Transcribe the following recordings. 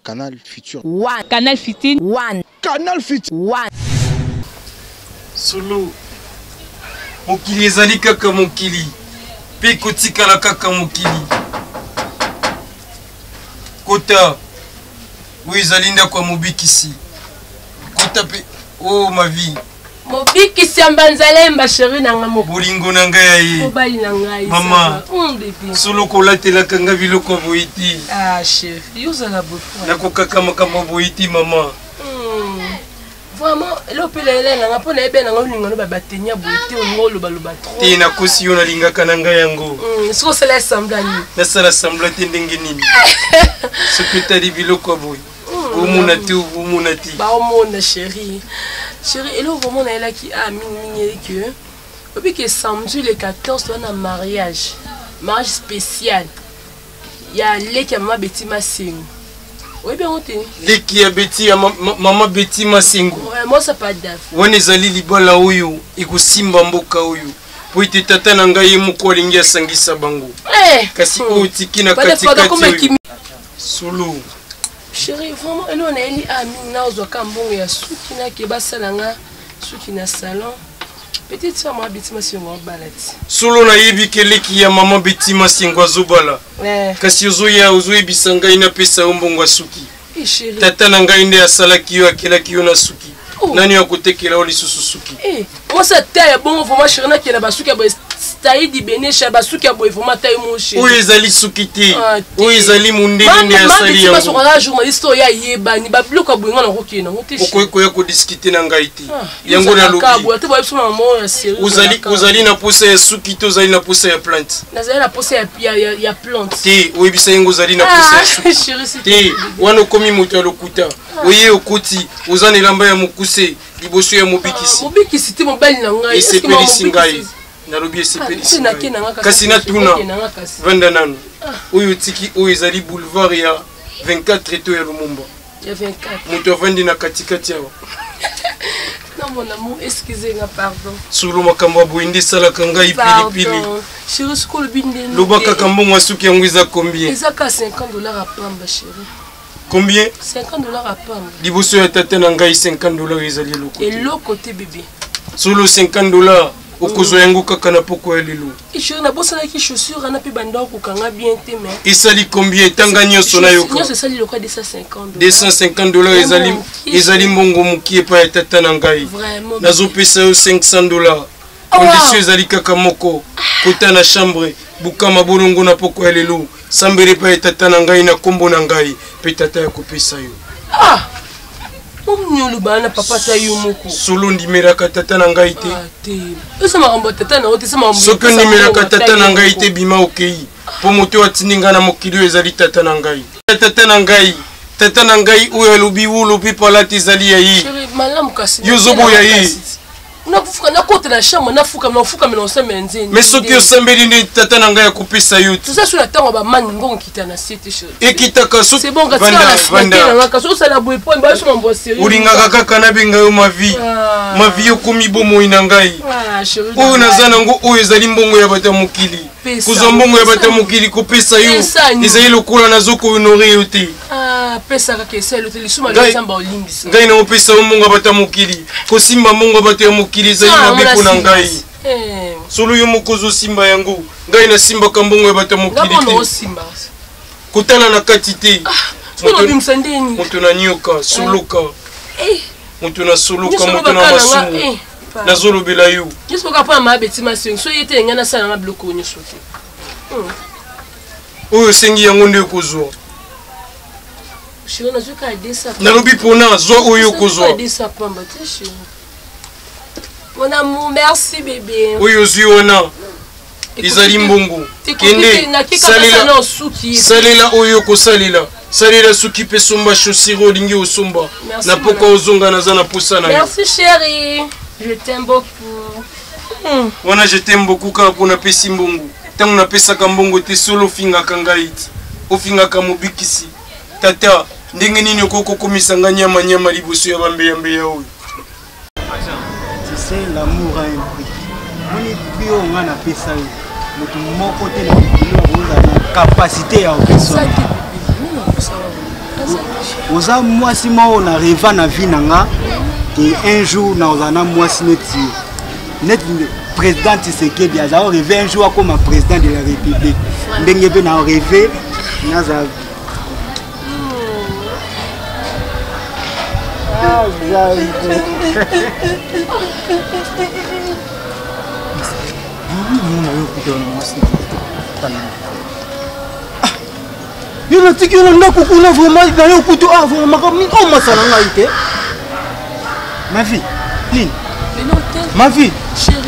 Canal Futur. One. Canal Futur. One. Canal Futur. One. Solo. Mokili ezali kaka mokili. Pe kotikala kaka mokili. Kota. Oui, ezali ndako mobikisi. Kota pe. Oh ma vie. Mobikisi ambanzalemba chérie nanga moko. Bolingo nanga yaye. Mobali nanga isa. Mama. Bébé. Solo kolatela kanga biloko boiti. Ah chef, yoza la bofa. Nakokaka makama boiti mama. Vraiment, l'opéra nanga pona ebe nanga lingono ba batenya boiti ngolo baloba trop. Te na kosi yo na lingaka nanga yango. Siko sala semblani. Na sala semblati ndenge nini. Secrétaire biloko boy. Omunati. Bah omona chérie. Chérie, et là vraiment elle a qui a mini que depuis que samedi le 14 on a mariage spécial. Il y a les qui maman Betty Massingo. Oui bien on te. Les qui a Betty maman Betty Massingo. Ouais, moi ça pas daf. Wana ezali libala oyo ikusimba mboka oyo. Po ite tata na ngai moko lingi asangisa bango. Kasi o tiki na katikati. Solo. Chérie, vraiment, elle on a dit à Mina aux Okambon et à Soukina qui est basse à Soukina salon. Petite soeur, moi, Betty Massingo balade. Solo na yebi kele ki ya maman Betty Massingo zobala. Kasi ozoya ozoyi bisanga ina pesa ombongo suki. Chérie. Tata na ngai nde asala kiyo akela kiyo na suki. Nani akotekela oli susuki. Moi ça taille bon vraiment chérie na ki na basuki ba Staïdi Benecha basuki ya boy vraiment taille mon chéri. Oui, ezali sukiti. Oui, ezali mundeli ne asali yango. Mama sur la journaliste ya yeba ni ba bloka boyanga na kokena. Oko ko discuter na ngai ti. Yango na lobi. Uzali na posa ya sukiti, uzali na posa ya plante. Nazali na posa ya plante. Ti, oui bisa yango uzali na posa ya sukiti. Chéri c'est. Ti, wana komi moto ya lokuta. Oye okoti, uzani lamba ya mukuse, liboso ya mobikisi. Mobikisi ti mobali na ngai. Est-ce que mobikisi Narobi sepelisi. Kasi na tuna vanda nanu. Oyo tiki oyo ezali boulevard ya 24 eto ya Lumumba. Ya 24. Moto vandi na katikati yawa. Non mon amour, excusez-moi pardon. Solo makambo boindi sala kanga ipilipili. Chérie skol binde. Lobaka kambo suki yango eza combien? Ezaka $50 à pamba chérie. Combien? $50 à pamba. Liboso ya tata na ngai $50 ezali loko. Et l'autre côté bébé. Solo $50. Okozo yango kaka na poko ya lelo. Chérie na bossa na ki chaussure na pe banda ko kanga bien te mais. Esali combien tanga nyoso na yoka? Nyoso sali loka $250. $250 ezali mbongo mukie pa ya tata na ngai. Vraiment. Nazo pesa yo $500. Condition ezali kaka moko. Kota na chambre, bukama bolongo na poko ya lelo. Sambere pa ya tata na ngai na kombo na ngai, pe tata ya kopesa yo. Nyolubana papa ta yumoko. Solo ndimeraka tata na ngai te. Esa makambo tata na ote sama mbo. Soko ndimeraka tata na ngai te bima okei. Po moto atininga na mokili ezali tata na ngai. Tata na ngai oyo lobi wulobi palati ezali yayi. Malamu kasi. Yozobo yayi. Nafuka na kote na chambre nafuka mais on se menzi. Mais soki osembeli ni tata na ngai akopesa yo. Tout ça sur la tango ba mani ngongo kita na site chérie. Ekitaka so. C'est bon quand tu vas la kaso ça la boy point ba so mbo sérieux. Ulinga kaka na benga yo ma vie. Ma vie okomi bomo ina ngai. Chérie. Oyo nazana ngo oyo ezali mbongo ya bata mokili. Kuzo mbongo ya bata mokili kopesa yo. Ezali lokola nazoko honore yo te. Pesa ka kese lo te lisuma le samba olimbisa. Ngai na opesa mbongo ya bata mokili. Kosimba mbongo ya bata mokili ezali na bepo na ngai. Solo yo mokozo simba yango. Ngai na simba ka mbongo ya bata mokili. Ngabo simba. Kotala na kati te. Moto na nyoka soloka. Moto na soloka moto na masumu. Nazolo bela yo. Qu'est-ce qu'on pas ma Betty Massingo? So yete ngana sana na bloco nyo sote. Oyo sengi yango nde kozwa. Chérie, nazo ka desa. Nalobi pona zo oyo kozwa. Desa pamba te chérie. Mon amour, merci bébé. Oyo zwi wana. Izali mbongo. Kende. Salela oyo ko salela. Salela suki pe somba chaussiro lingi osomba. Na poko ozonga naza na posa na yo. Merci chérie. Je t'aime beaucoup. Wana je t'aime beaucoup ka pona pesi mbongo. Tango na pesa ka mbongo te solo finga kanga iti. Ofinga ka mobikisi. Tata, ndenge nini okoko komisa nyama nyama liboso ya bambe ya oyo. C'est l'amour à un prix. On est plus on a pesa yo. Moto moko te na capacité ya opesa. oza mwasi moko na rêve na vie nanga que un jour na ozana mwasi net président Tshisekedi aza rêvé un jour comme président de la République ndenge pe na rêvé naza il a dit que l'on a beaucoup vraiment dans le couteau avant ma salon. Ma vie, Lynn. Ma vie, chérie.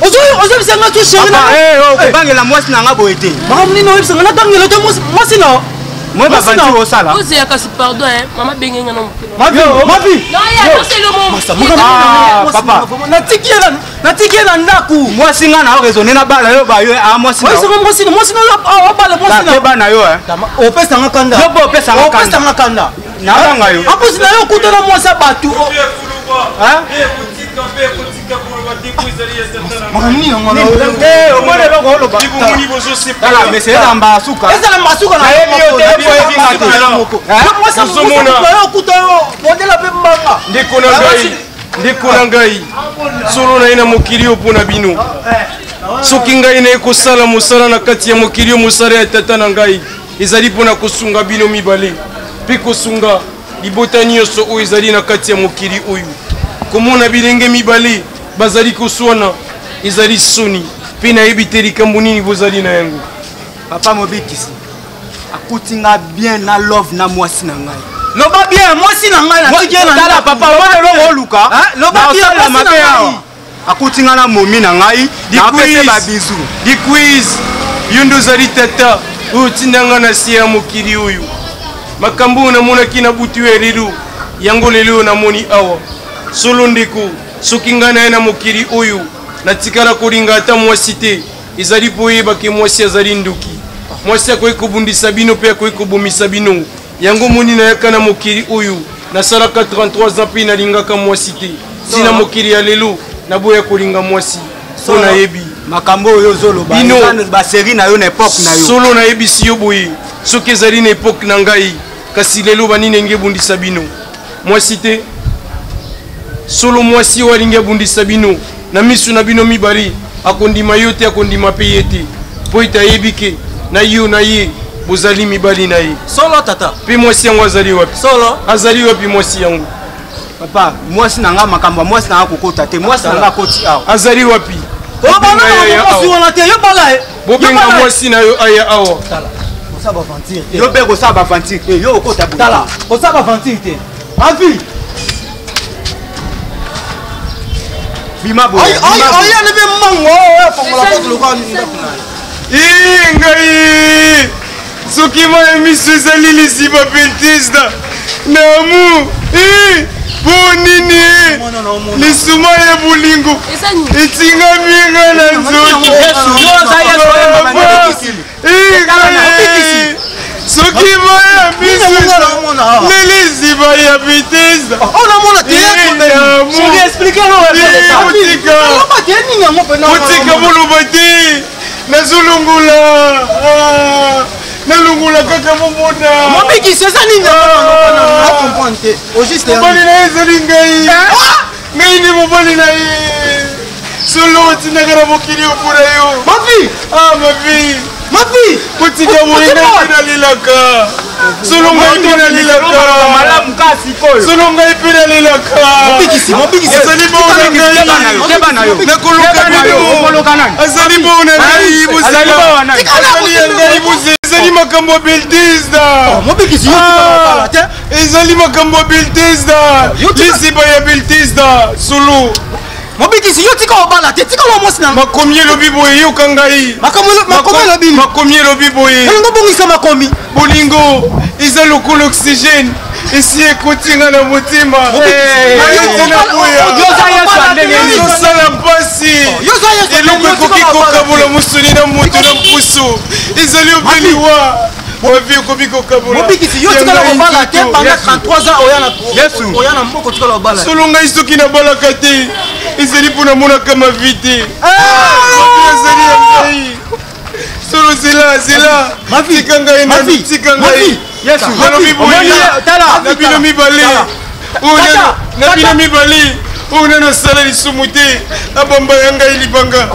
Aujourd'hui, c'est notre chérie. Eh, oh, la moisse n'a pas été. Madame Nino, c'est la tangue le temps moi c'est là. Moi ma venture au sala. Vous avez cassé pardon hein. Maman bengenga non. Ma vie. Non, c'est le moment. Papa. Na tiki na ndaku. Moi singa na raisonner na bala yo ba yo a moi singa. Moi singa la bala moi singa. Ba na yo hein. O pesa ngakanda. Yo bo pesa ngakanda. O pesa ngakanda. Na banga yo. Apo sina yo kutana moi sa batu. Hein? ndeko ngai solo na ina mokili opona bino soki ngai na ekosala mosala na kati ya mokili mosala ya tata na ngai ezali mpona kosunga bino mibale mpe kosunga libota nyonso oyo ezali na kati ya mokili oyo komona bilenge mibale bazali koswana ezali soni mpe nayebi te likambo nini bozali na yango. Papa Mobikisi akutinga bien na love na mwasi na ngai. Loba bien mwasi na ngai na tiki na ndala papa wana longo luka. Loba bien mwasi na ngai. Akutinga na momi na ngai na pese ba bizu. Di quiz yondo zali tata oyo tindanga na se ya mokili oyo. Makambo na mona kina butu elelo yango lelo na moni awa. Solo ndeko soki ngai na mokili oyo natikala kolinga ata mwasi te ezali poyeba ke mwasi azali nduki mwasi akoki kobundisa bino mpe akoki kobomisa bino yango moni nayaka na mokili oyo nasalaka 33 ans mpe nalingaka mwasi te sina mokili ya lelo naboya kolinga mwasi so nayebi makambo oyo ozoloba basérie na yo na époque na yo solo nayebisi yo boye soki ezali na époque na ngai kasi lelo banini enge ebundisa bino mwasi te solo mwasi oyo alingi abundisa bino na misu na bino mibali akondima yo te akondima pe ye te po ete ayebi ke na yo na ye bozali mibali na ye solo tata mpe mwasi yango azali wapi solo azali wapi mwasi yango papa mwasi na nga makambo mwasi na nga kokota te mwasi na nga koti awa azali wapi bobenga mwasi na yo aya awa yo mpe kosala bavantire te yo okota tala kosala bavantire te avi bima boye ayi ne be mango fongola porte lokal ngai soki moye miso ezali lisiba pentista namu po nini lisuma ya bolingo etingami nga na nzoki soki moya miso lelisiba ya pentista otika boloba te nazolongola nalongola kaka momona mobali na ye ezali ngai ngai nde mobali na ye solo otindaka na mokili opona yo mavi kotika boye ngai mpe nalelaka solo ngai mpe nalelaka solo ngai mpe nalelaka ezali bona ngai nakoluka bino azali bona ngai bozela azali ya ngai bozela ezali makambo ya beltesda ezali makambo ya beltesda lisiba ya beltesda solo Mobikisi yo tika obala te tika lo mwasi na makomi elobi boye yoka ngai makomi elobi boye elongo bongisa makomi bolingo eza lokola oxygène esi ekotinga na motima ezosala mpasi eloko ekoki kokabola mosuni na moto na mpusu ezali obeliwa wavi ekoki kokabola solo ngai soki nabalaka te ezali mpona monaka mavi te ezali ya ngai solo zela tika ngai nanu tika ngai Yesu. Nabino mibale. Nabino mibale. On a nos salaires lisumu te. Abamba yanga ilibanga.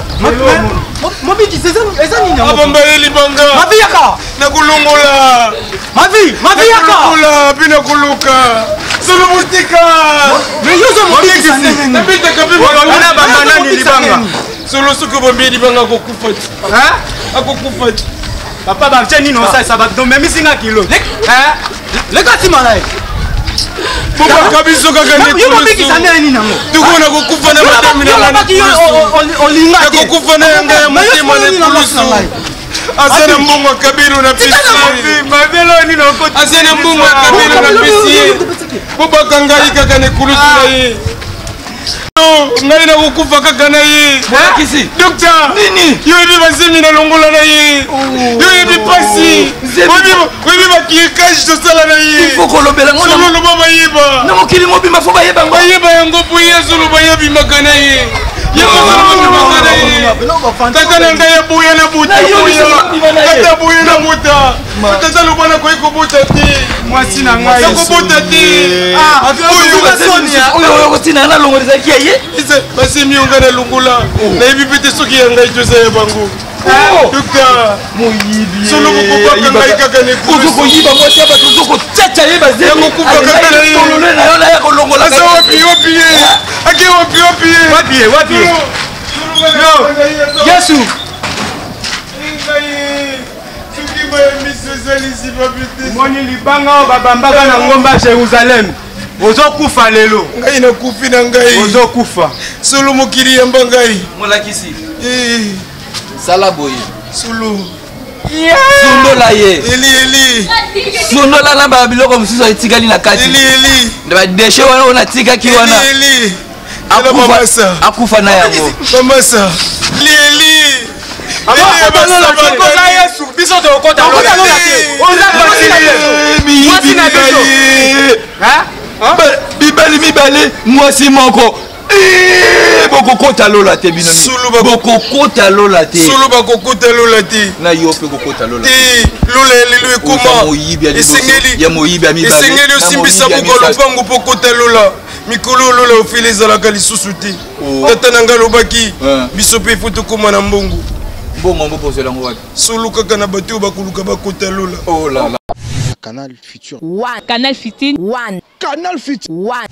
Mobiki eza nini? Abamba ilibanga. Mavi yaka. Nakulongola. Mavi yaka. Nakulongola bina kuluka. Solo mustika. Mais yozo mobiki sane. Nabita kabibu. Wana bamba nani libanga. Solo suko bombi libanga kokufa. Akokufa. Papa ba tcheni no ça va donc même singa kilo. Le gars malade. Papa kabiso kaka ne. Yo mobiki sane nini nango? Tuko na kokufa na matemi na nani. Olinga. Kokufa na yanga ya motema na kulusu. Azena mbongo kabiru na pisi. Mabelo ni noko. Azena mbongo kabiru na pisi. Papa kangai kaka ne kulusu na ye. Ngai na kokufa kaka na ye. Kisi. Docteur. Nini? Yo yebi bazemi na longola na ye. Yo yebi pasi. Oyebi bakiyekaji tosala na ye. Faut kolobela ngona. Solo loba bayeba. Na mokili mobima fo bayeba ngo. Bayeba yango po yesu bayebi makana ye. Tata na ngai abuya na buta. Tata abuya na buta. Tata lobana ko ikobota te. Mwasi na ngai. Ikobota te. Oyo kotina na longo ezaki ye. Basi mionga na lungula. Na yebi pete soki ya ngai josa ya bango. Docteur. Moyibi. Solo ko ngai kaka ne kuzu ko yiba mwasi aba tuzo ko tata ye bazeli. Yango kufa kaka na ye. Tolole na yo na ya ko longola. Asa wapi. Ake wapi. Wapi. Yo. Yesu. Moni libanga babambaka na ngomba Jerusalem. Ozokufa lelo. Ngai na kufi na ngai. Ozokufa. Solo mokili yamba ngai. Molakisi. Sala boye. Solo. Sundola ye. Eli. Sundola na ba biloko mususu etikali na kati. Eli. Ba deshe wana ona tika ki wana. Eli. Akufa na yango. Mamasa. Eli. Yesu biso to kota lola te. Oza Bibeli mibale mwasi moko. Bokokota lola te bino. Bokokota lola te. Solo bakokota lola te. Na yo pe kokota lola. Te lola elelo ekoma. Esengeli ya moyibi amibale. Esengeli osimbisa buko lupango pokota lola. Mikolo lola ofile ezalaka lisusu te. Tata na ngai alobaki biso mpe ifo tokóma na mbongo. Mbongo ngo posela ngo wapi? Solo kaka na bato oyo bakoluka bakota lola. Oh là là. Canal Futur 1. Canal Futur 1.